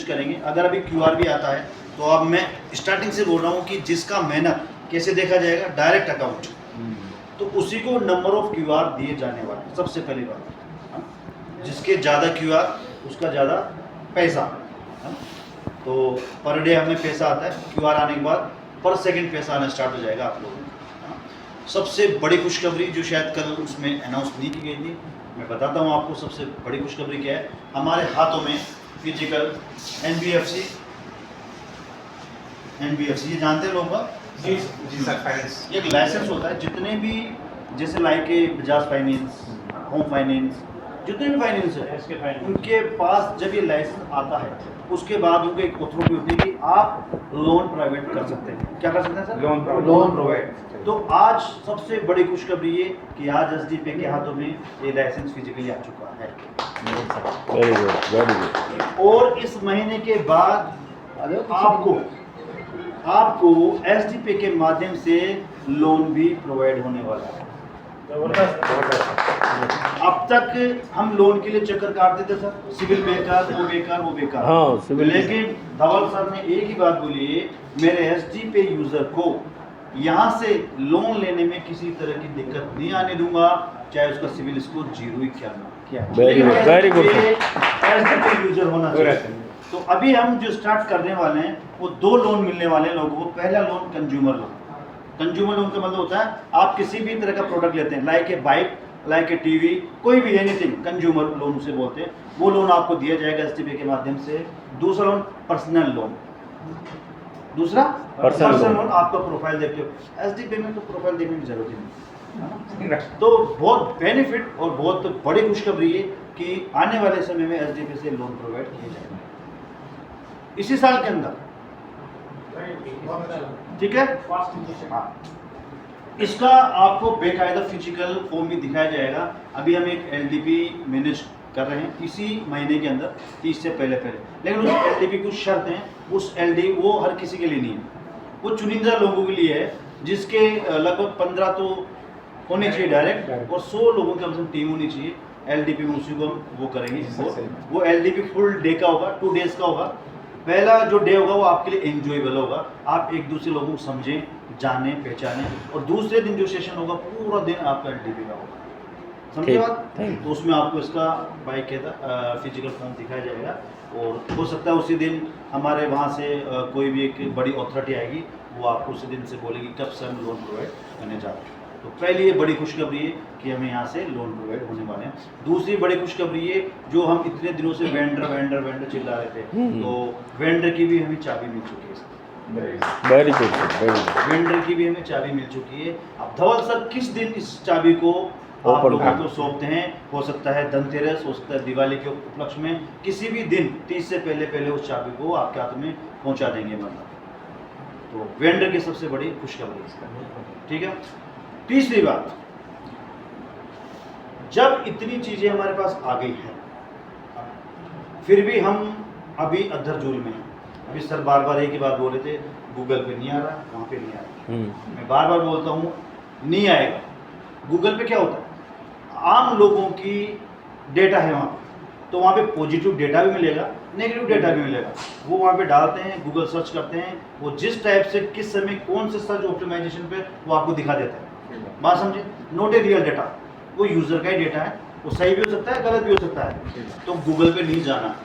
Manage करेंगे। अगर अभी QR भी आता है तो अब मैं स्टार्टिंग से बोल रहा हूँ कि जिसका मेहनत कैसे देखा जाएगा, डायरेक्ट अकाउंट, तो उसी को नंबर ऑफ QR दिए जाने वाले, सबसे पहली बात। जिसके ज़्यादा QR उसका ज़्यादा पैसा। तो पर डे हमें पैसा आता है, QR आने के बाद पर सेकंड पैसा आना स्टार्ट हो जाएगा आप लोगों को। सबसे बड़ी खुशखबरी जो शायद कल उसमें अनाउंस नहीं की गई थी, मैं बताता हूँ आपको। सबसे बड़ी खुशखबरी क्या है, हमारे हाथों में फिजिकल NBFC ये जानते हैं लोग? जी सर, फाइनेंस ये एक लाइसेंस होता है। जितने भी जैसे like Bajaj finance, home finance, जितने भी फाइनेंस है उनके पास जब ये लाइसेंस आता है उसके बाद उनको एक अथॉरिटी होती है कि आप लोन प्रोवाइड कर सकते हैं। क्या कर सकते हैं सर? Loan provide. तो आज सबसे बड़ी खुशखबरी ये कि आज SDP के हाथों में ये लाइसेंस फिजिकली आ चुका है। Very good, very good. और इस महीने के बाद आपको SDP के माध्यम से लोन भी प्रोवाइड होने वाला है। अब तक हम लोन के लिए चक्कर काटते थे सर, सिविल बेकार, वो बेकार, वो बेकार। हाँ, सिविल। लेकिन धवल सर ने एक ही बात बोली है, मेरे SDP यूजर को यहाँ से लोन लेने में किसी तरह की दिक्कत नहीं आने दूंगा, चाहे उसका सिविल स्कोर 0 ही क्या ना। Very good, very good. SDP user होना चाहिए। तो अभी हम जो स्टार्ट करने वाले हैं वो 2 लोन मिलने वाले हैं लोगों को। पहला loan consumer loan. Consumer loan का मतलब होता है आप किसी भी तरह का प्रोडक्ट लेते हैं, like a bike, like a TV, कोई भी एनीथिंग, कंज्यूमर लोन उसे बोलते हैं। वो लोन आपको दिया जाएगा SDP के माध्यम से। दूसरा लोन पर्सनल लोन। दूसरा पर्सनल लोन आपका प्रोफाइल देखते हो। SDP में तो प्रोफाइल देखने की जरूरत ही नहीं। तो बहुत बेनिफिट और बहुत बड़ी खुशखबरी है कि आने वाले समय में SDP से लोन प्रोवाइड किया जाएगा इसी साल के अंदर। ठीक है, हाँ। इसका आपको बेकायदा फिजिकल फॉर्म भी दिखाया जाएगा। अभी हम एक LDP मैनेज कर रहे हैं इसी महीने के अंदर, 30 से पहले। लेकिन उस LDP की कुछ शर्त हैं। उस LD वो हर किसी के लिए नहीं है, वो चुनिंदा लोगों के लिए है, जिसके लगभग 15 तो होने चाहिए डायरेक्ट, और 100 लोगों की कम से कम टीम होनी चाहिए LDP में। उसी को हम वो करेंगे। वो LDP फुल डे का होगा, 2 डेज का होगा। पहला जो डे होगा वो आपके लिए एंजॉयबल होगा, आप एक दूसरे लोगों को समझें, जाने, पहचाने। और दूसरे दिन जो सेशन होगा पूरा दिन आपका LDP का होगा। समझे बात? तो उसमें आपको इसका बाइक का फिजिकल फॉर्म दिखाया जाएगा। और हो सकता है उसी दिन हमारे वहाँ से कोई भी एक बड़ी अथॉरिटी आएगी, वो आपको उसी दिन से बोलेगी कब से हम लोन प्रोवाइड करने जा रहे हैं। तो पहली ये बड़ी खुशखबरी है कि हमें यहाँ से लोन प्रोवाइड होने वाले हैं। दूसरी बड़ी खुशखबरी है, जो हम इतने दिनों से वेंडर चिल्ला रहे थे, तो वेंडर की भी हमें चाबी मिल चुकी है। Very good, very good. Vendor की भी हमें चाबी मिल चुकी है। अब धवल सर किस दिन इस चाबी को आप लोगों को सौंपते हैं? हो सकता है धनतेरस, हो सकता है दिवाली के उपलक्ष्य में, किसी भी दिन 30 से पहले उस चाबी को आपके हाथ में पहुँचा देंगे। मतलब तो वेंडर की सबसे बड़ी खुशखबरी इसका। ठीक है। तीसरी बात, जब इतनी चीजें हमारे पास आ गई हैं, फिर भी हम अभी अद्धर झूल में हैं। अभी सर बार एक ही बात बोल रहे थे, गूगल पे नहीं आ रहा, वहाँ पे नहीं आ रहा। मैं बार बोलता हूँ नहीं आएगा। गूगल पे क्या होता है, आम लोगों की डेटा है वहाँ पे, तो वहाँ पे पॉजिटिव डेटा भी मिलेगा, नेगेटिव डेटा भी मिलेगा। वो वहाँ पे डालते हैं, गूगल सर्च करते हैं, वो जिस टाइप से किस समय कौन से सर्च ऑप्टिमाइजेशन पे वो आपको दिखा देता है। बात समझे? नॉट ए रियल डेटा, वो यूजर का ही डेटा है। वो सही भी हो सकता है, गलत भी हो सकता है। तो गूगल पे नहीं जाना।